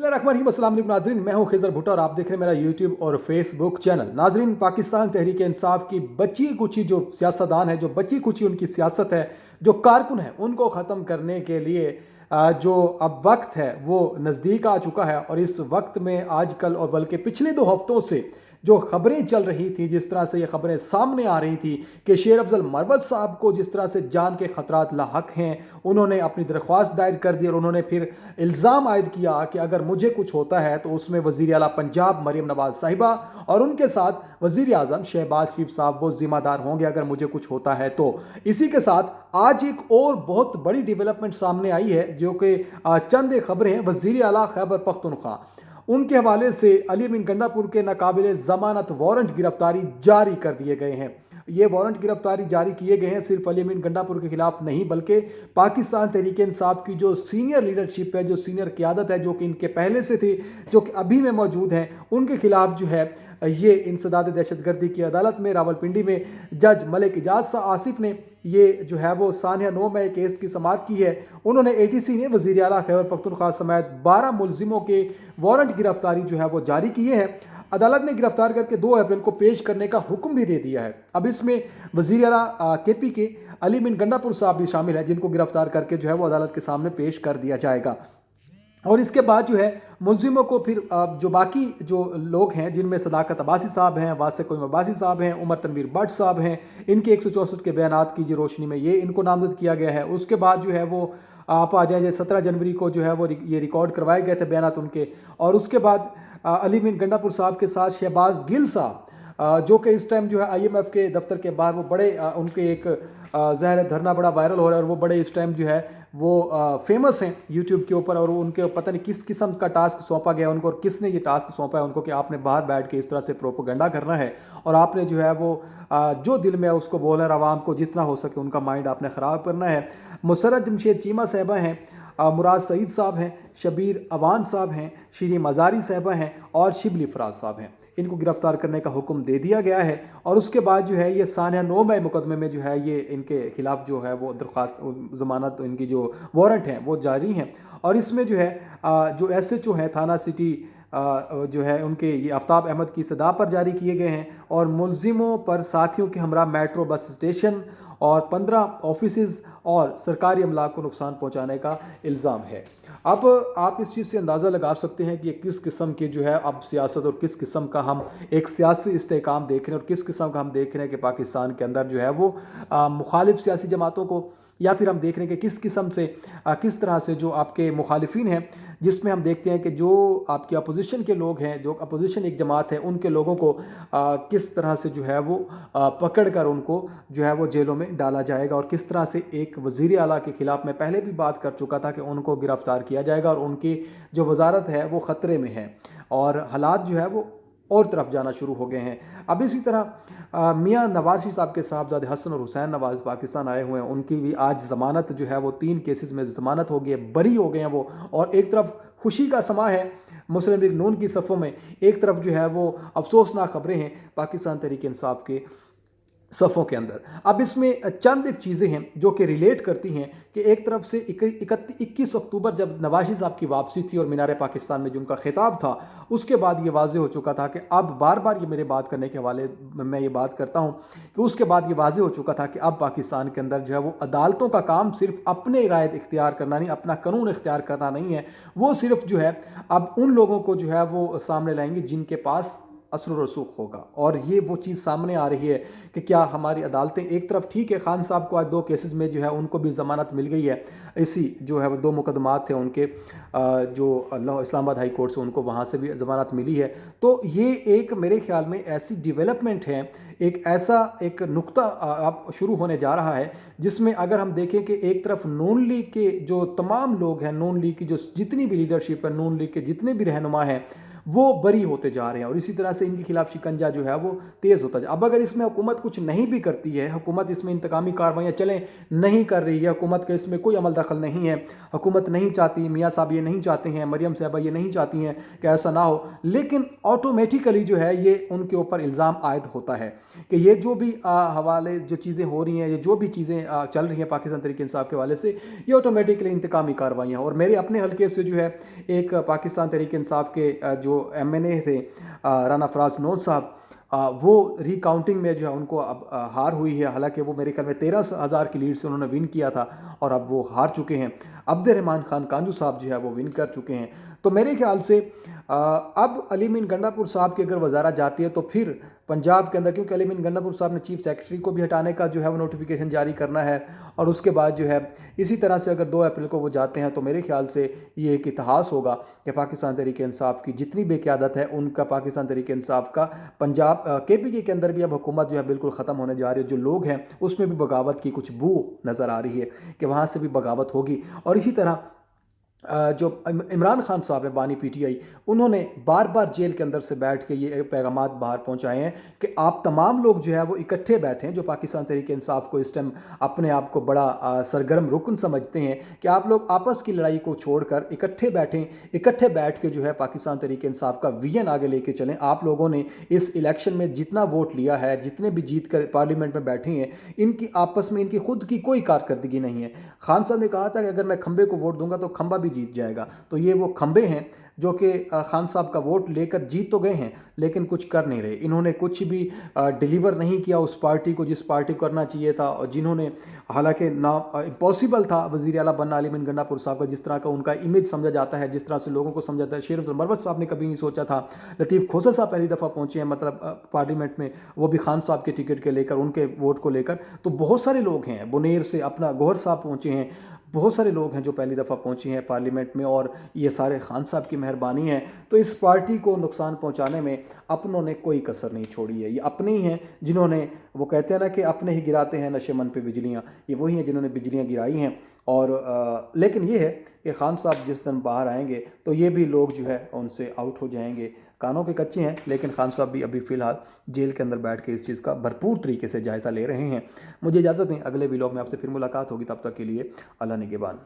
बिस्मिल्लाहिर्रहमानिर्रहीम। अस्सलाम वालेकुम नाज़रीन, मैं हूं खिज़र भुट्टो और आप देख रहे हैं मेरा यूट्यूब और फेसबुक चैनल। नाज़रीन, पाकिस्तान तहरीक इंसाफ की बची कुची जो सियासतदान है, जो बची कुची उनकी सियासत है, जो कारकुन है, उनको ख़त्म करने के लिए जो अब वक्त है वो नज़दीक आ चुका है। और इस वक्त में आजकल और बल्कि पिछले 2 हफ्तों से जो खबरें चल रही थी, जिस तरह से ये खबरें सामने आ रही थी कि शेर अफजल मरवत साहब को जिस तरह से जान के खतरात लाहक हैं, उन्होंने अपनी दरख्वास्त दायर कर दी और उन्होंने फिर इल्ज़ाम आयद किया कि अगर मुझे कुछ होता है तो उसमें वज़ीर आला पंजाब मरीम नवाज़ साहिबा और उनके साथ वज़ीर आज़म शहबाज शरीफ साहब वो ज़िम्मेदार होंगे अगर मुझे कुछ होता है तो। इसी के साथ आज एक और बहुत बड़ी डेवलपमेंट सामने आई है, जो कि चंद खबरें हैं वज़ीर आला खैबर पख्तूनख्वा उनके हवाले से अली बिन गंडापुर के नाकाबिल ज़मानत वारंट गिरफ्तारी जारी कर दिए गए हैं। ये वारंट गिरफ्तारी जारी किए गए हैं सिर्फ अली बिन गंडापुर के खिलाफ नहीं, बल्कि पाकिस्तान तहरीक इंसाफ की जो सीनियर लीडरशिप है, जो सीनियर क़यादत है, जो कि इनके पहले से थी, जो कि अभी में मौजूद हैं, उनके खिलाफ जो है ये इंसदाद दहशतगर्दी की अदालत में रावलपिंडी में जज मलिक इजाज आसिफ ने ये जो है वो सानिया 9 मई केस की समाअत की है। उन्होंने ATC ने वज़ीर आला खैबर पख्तूनख्वा समेत 12 मुलजिमों के वारंट गिरफ्तारी जो है वो जारी किए हैं। अदालत ने गिरफ्तार करके 2 अप्रैल को पेश करने का हुक्म भी दे दिया है। अब इसमें वज़ीर आला KP के अली बिन गंडापुर साहब भी शामिल है, जिनको गिरफ्तार करके जो है वो अदालत के सामने पेश कर दिया जाएगा। और इसके बाद जो है मुलजिमों को फिर जो बाकी जो लोग हैं, जिनमें सदाकत अब्बासी साहब हैं, वासिक कोइम अब्बासी साहब हैं, उमर तनवीर भट्ट साहब हैं, इनके 164 के बयानात की रोशनी में ये इनको नामजद किया गया है। उसके बाद जो है वो आप आ जाए 17 जनवरी को जो है वो ये रिकॉर्ड करवाए गए थे बयानात उनके। और उसके बाद अली बिन गंडापुर साहब के साथ शहबाज गिल साहब, जो कि इस टाइम जो है IMF के दफ्तर के बाहर वो बड़े उनके एक ज़ाहिर धरना बड़ा वायरल हो रहा है और वो बड़े इस टाइम जो है वो फेमस हैं यूट्यूब के ऊपर। और उनके पता नहीं किस किस्म का टास्क सौंपा गया उनको और किसने ये टास्क सौंपा है उनको कि आपने बाहर बैठ के इस तरह से प्रोपोगंडा करना है और आपने जो है वो जो दिल में है उसको बोलना है, आवाम को जितना हो सके उनका माइंड आपने ख़राब करना है। मुसर्रत जमशेद चीमा साहबा हैं, मुराद सईद साहब हैं, शबीर अवान साहब हैं, शीरी मज़ारी साहबा हैं और शिबली फराज साहब हैं। इनको गिरफ्तार करने का हुक्म दे दिया गया है। और उसके बाद जो है ये सानिया 9 मई मुकदमे में जो है ये इनके खिलाफ जो है वो दरख्वास्त ज़मानत इनकी जो वारंट हैं वो जारी हैं। और इसमें जो है जो SHO हैं थाना सिटी जो है उनके ये आफ्ताब अहमद की सदा पर जारी किए गए हैं। और मुलजिमों पर साथियों के हमरा मेट्रो बस स्टेशन और 15 ऑफिसेज़ और सरकारी अमला को नुकसान पहुंचाने का इल्ज़ाम है। अब आप इस चीज़ से अंदाज़ा लगा सकते हैं कि ये किस किस्म की जो है अब सियासत और किस किस्म का हम एक सियासी इस्तेहकाम देख रहे हैं और किस किस्म का हम देख रहे हैं कि पाकिस्तान के अंदर जो है वो मुखालिफ सियासी जमातों को, या फिर हम देख रहे हैं कि किस किस्म से किस तरह से जो आपके मुखालिफिन हैं, जिसमें हम देखते हैं कि जो आपकी अपोजिशन के लोग हैं, जो अपोजिशन एक जमात है, उनके लोगों को किस तरह से जो है वो पकड़ कर उनको जो है वो जेलों में डाला जाएगा। और किस तरह से एक वज़ीर आला के ख़िलाफ़ मैं पहले भी बात कर चुका था कि उनको गिरफ़्तार किया जाएगा और उनकी जो वजारत है वो ख़तरे में है और हालात जो है वो और तरफ जाना शुरू हो गए हैं। अब इसी तरह मियाँ नवाज शरीफ साहब के साहबजादे हसन और हुसैन नवाज पाकिस्तान आए हुए हैं, उनकी भी आज ज़मानत जो है वो 3 केसेस में ज़मानत हो गई है, बरी हो गए हैं वो। और एक तरफ खुशी का समा है मुस्लिम लीग नून की सफ़ों में, एक तरफ जो है वो अफसोसनाक खबरें हैं पाकिस्तान तहरीक इंसाफ के सफ़ों के अंदर। अब इसमें चंद एक चीज़ें हैं जो कि रिलेट करती हैं कि एक तरफ से 21 अक्टूबर जब नवाज शरीफ साहब की वापसी थी और मीनार पाकिस्तान में जो उनका खिताब था, उसके बाद ये वाज़ेह हो चुका था कि अब बार बार ये मेरे बात करने के हवाले मैं ये बात करता हूँ कि उसके बाद ये वाज़ेह हो चुका था कि अब पाकिस्तान के अंदर जो है वो अदालतों का काम सिर्फ अपने रायत इख्तियार करना नहीं, अपना कानून इख्तियार करना नहीं है, वो सिर्फ जो है अब उन लोगों को जो है वो सामने लाएंगे जिनके पास असर रसूख होगा। और ये वो चीज़ सामने आ रही है कि क्या हमारी अदालतें एक तरफ ठीक है, खान साहब को आज 2 केसेस में जो है उनको भी ज़मानत मिल गई है, इसी जो है वो 2 मुकदमात थे उनके जो इस्लामाबाद हाई कोर्ट से उनको वहाँ से भी ज़मानत मिली है। तो ये एक मेरे ख्याल में ऐसी डेवलपमेंट है, एक ऐसा एक नुक्ता अब शुरू होने जा रहा है जिसमें अगर हम देखें कि एक तरफ नून लीग के जो तमाम लोग हैं, नून लीग की जो जितनी भी लीडरशिप है, नून लीग के जितने भी रहनुमा हैं, وہ بری ہوتے جا رہے ہیں اور اسی طرح سے ان کے خلاف شکنجہ جو ہے وہ تیز ہوتا جا. اب اگر اس میں حکومت کچھ نہیں بھی کرتی ہے, حکومت اس میں انتقامی کارروائیاں چلیں نہیں کر رہی ہے, حکومت کا اس میں کوئی عمل دخل نہیں ہے, حکومت نہیں چاہتی, میاں صاحب یہ نہیں چاہتے ہیں, مریم صاحبہ یہ نہیں چاہتی ہیں کہ ایسا نہ ہو, لیکن آٹومیٹیکلی جو ہے یہ ان کے اوپر الزام عائد ہوتا ہے کہ یہ جو بھی حوالے جو چیزیں ہو رہی ہیں, یہ جو بھی چیزیں چل رہی ہیں پاکستان تحریک انصاف کے حوالے سے, یہ آٹومیٹکلی انتقامی کارروائیاں ہیں. اور میرے اپنے حلقے سے جو ہے ایک پاکستان تحریک انصاف کے جو ایم این اے تھے رانا فراز نون صاحب, وہ ری کاؤنٹنگ میں جو ہے ان کو اب ہار ہوئی ہے, حالانکہ وہ میرے خیال میں 13,000 کی لیڈ سے انہوں نے ون کیا تھا اور اب وہ ہار چکے ہیں. عبد الرحمان خان کانجو صاحب جو ہے وہ ون کر چکے ہیں. تو میرے خیال سے اب علی مین گنڈا پور صاحب کی اگر وزارت جاتی ہے تو پھر پنجاب کے اندر, کیونکہ علی مین گنڈا پور صاحب نے چیف سیکرٹری کو بھی ہٹانے کا جو ہے وہ نوٹیفیکیشن جاری کرنا ہے, اور اس کے بعد جو ہے اسی طرح سے اگر 2 اپریل کو وہ جاتے ہیں تو میرے خیال سے یہ ایک اتحاس ہوگا کہ پاکستان تحریک انصاف کی جتنی بھی قیادت ہے ان کا, پاکستان تحریک انصاف کا پنجاب KPK کے اندر بھی اب حکومت جو ہے بالکل ختم ہونے جا رہی ہے. جو لوگ ہیں اس میں بھی بغاوت کی کچھ بو نظر آ رہی ہے کہ وہاں سے بھی بغاوت ہوگی. اور اسی طرح جو عمران خان صاحب ہے بانی PTI, انہوں نے بار بار جیل کے اندر سے بیٹھ کے یہ پیغامات باہر پہنچائے ہیں کہ آپ تمام لوگ جو ہے وہ اکٹھے بیٹھیں, جو پاکستان تحریک انصاف کو اس ٹائم اپنے آپ کو بڑا سرگرم رکن سمجھتے ہیں, کہ آپ لوگ آپس کی لڑائی کو چھوڑ کر اکٹھے بیٹھیں, اکٹھے بیٹھ کے جو ہے پاکستان تحریک انصاف کا ویژن آگے لے کے چلیں. آپ لوگوں نے اس الیکشن میں جتنا ووٹ لیا ہے, جتنے بھی جیت کر پارلیمنٹ میں بیٹھے ہیں, ان کی آپس میں ان کی خود کی کوئی کارکردگی نہیں ہے. خان صاحب نے کہا تھا کہ اگر میں کھمبے کو ووٹ دوں گا تو کھمبا بھی جیت جائے گا, تو یہ وہ کھمبے ہیں جو کہ خان صاحب کا ووٹ لے کر جیت تو گئے ہیں لیکن کچھ کر نہیں رہے. انہوں نے کچھ بھی ڈیلیور نہیں کیا اس پارٹی کو جس پارٹی کو کرنا چاہیے تھا, اور جنہوں نے حالانکہ امپاسبل تھا وزیر اعلیٰ بننا علی مین گنڈا پور صاحب کا, جس طرح کا ان کا امیج سمجھا جاتا ہے, جس طرح سے لوگوں کو سمجھا جاتا ہے. شیر افضل مروت صاحب نے کبھی نہیں سوچا تھا. لطیف کھوسہ صاحب پہلی دفعہ پہنچے ہیں مطلب پارلیمنٹ میں, وہ بھی خان صاحب کے ٹکٹ کے لے کر, ان کے ووٹ کو لے کر. تو بہت سارے لوگ ہیں, بنیر سے اپنا گوہر صاحب پہنچے ہیں, بہت سارے لوگ ہیں جو پہلی دفعہ پہنچے ہیں پارلیمنٹ میں, اور یہ سارے خان صاحب کی مہربانی ہے. تو اس پارٹی کو نقصان پہنچانے میں اپنوں نے کوئی کسر نہیں چھوڑی ہے. یہ اپنے ہی ہیں جنہوں نے, وہ کہتے ہیں نا کہ اپنے ہی گراتے ہیں نشے من پہ بجلیاں, یہ وہی ہیں جنہوں نے بجلیاں گرائی ہیں. اور لیکن یہ ہے کہ خان صاحب جس دن باہر آئیں گے تو یہ بھی لوگ جو ہے ان سے آؤٹ ہو جائیں گے. کانوں کے کچے ہیں, لیکن خان صاحب بھی ابھی فی الحال جیل کے اندر بیٹھ کے اس چیز کا بھرپور طریقے سے جائزہ لے رہے ہیں. مجھے اجازت دیں, اگلے ویلاگ میں آپ سے پھر ملاقات ہوگی, تب تک کے لیے اللہ نگہبان.